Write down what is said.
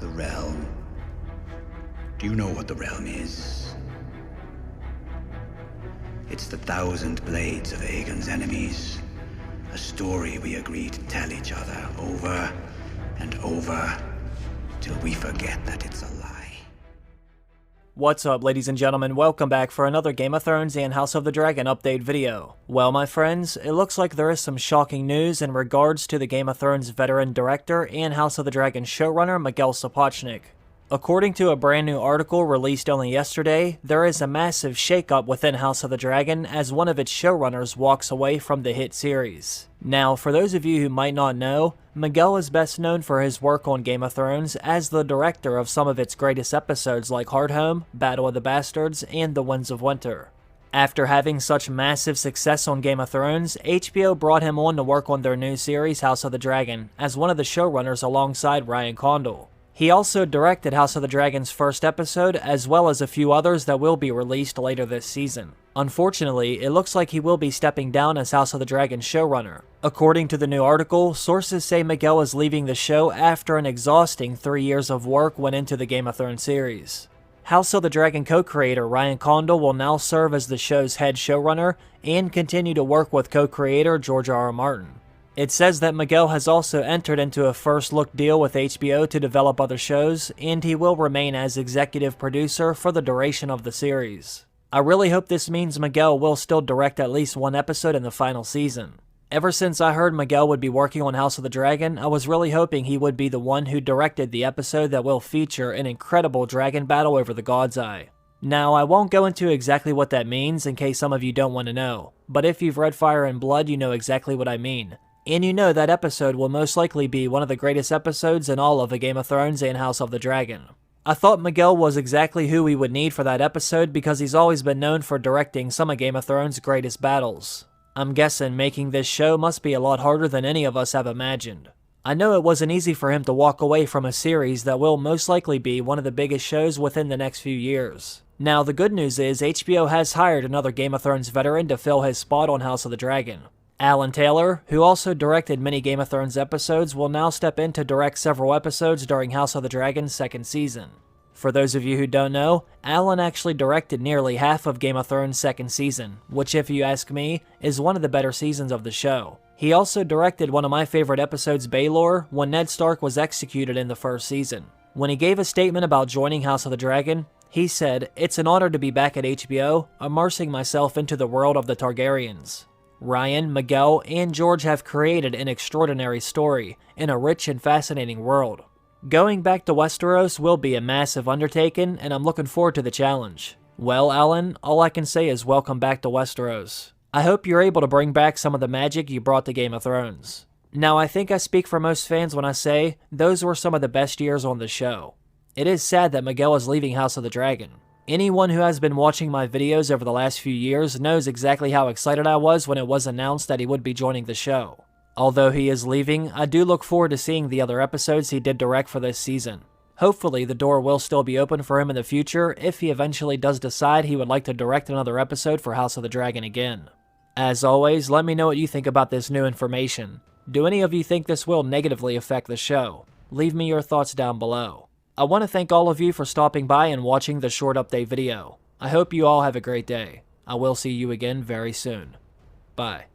The realm. Do you know what the realm is? It's the 1,000 blades of Aegon's enemies. A story we agree to tell each other over and over till we forget that it's a lie. What's up, ladies and gentlemen? Welcome back for another Game of Thrones and House of the Dragon update video. Well, my friends, it looks like there is some shocking news in regards to the Game of Thrones veteran director and House of the Dragon showrunner Miguel Sapochnik. According to a brand new article released only yesterday, there is a massive shakeup within House of the Dragon as one of its showrunners walks away from the hit series. Now, for those of you who might not know, Miguel is best known for his work on Game of Thrones as the director of some of its greatest episodes like Hardhome, Battle of the Bastards, and The Winds of Winter. After having such massive success on Game of Thrones, HBO brought him on to work on their new series House of the Dragon as one of the showrunners alongside Ryan Condal. He also directed House of the Dragon's first episode, as well as a few others that will be released later this season. Unfortunately, it looks like he will be stepping down as House of the Dragon showrunner. According to the new article, sources say Miguel is leaving the show after an exhausting 3 years of work went into the Game of Thrones series. House of the Dragon co-creator Ryan Condal will now serve as the show's head showrunner and continue to work with co-creator George R.R. Martin. It says that Miguel has also entered into a first-look deal with HBO to develop other shows, and he will remain as executive producer for the duration of the series. I really hope this means Miguel will still direct at least one episode in the final season. Ever since I heard Miguel would be working on House of the Dragon, I was really hoping he would be the one who directed the episode that will feature an incredible dragon battle over the God's Eye. Now, I won't go into exactly what that means in case some of you don't want to know, but if you've read Fire and Blood, you know exactly what I mean. And you know that episode will most likely be one of the greatest episodes in all of the Game of Thrones and House of the Dragon. I thought Miguel was exactly who we would need for that episode because he's always been known for directing some of Game of Thrones' greatest battles. I'm guessing making this show must be a lot harder than any of us have imagined. I know it wasn't easy for him to walk away from a series that will most likely be one of the biggest shows within the next few years. Now, the good news is HBO has hired another Game of Thrones veteran to fill his spot on House of the Dragon. Alan Taylor, who also directed many Game of Thrones episodes, will now step in to direct several episodes during House of the Dragon's second season. For those of you who don't know, Alan actually directed nearly half of Game of Thrones' second season, which if you ask me, is one of the better seasons of the show. He also directed one of my favorite episodes, Baelor, when Ned Stark was executed in the first season. When he gave a statement about joining House of the Dragon, he said, "It's an honor to be back at HBO, immersing myself into the world of the Targaryens." Ryan, Miguel, and George have created an extraordinary story in a rich and fascinating world. Going back to Westeros will be a massive undertaking, and I'm looking forward to the challenge. Well, Alan, all I can say is welcome back to Westeros. I hope you're able to bring back some of the magic you brought to Game of Thrones. Now, I think I speak for most fans when I say those were some of the best years on the show. It is sad that Miguel is leaving House of the Dragon. Anyone who has been watching my videos over the last few years knows exactly how excited I was when it was announced that he would be joining the show. Although he is leaving, I do look forward to seeing the other episodes he did direct for this season. Hopefully, the door will still be open for him in the future if he eventually does decide he would like to direct another episode for House of the Dragon again. As always, let me know what you think about this new information. Do any of you think this will negatively affect the show? Leave me your thoughts down below. I want to thank all of you for stopping by and watching the short update video. I hope you all have a great day. I will see you again very soon. Bye.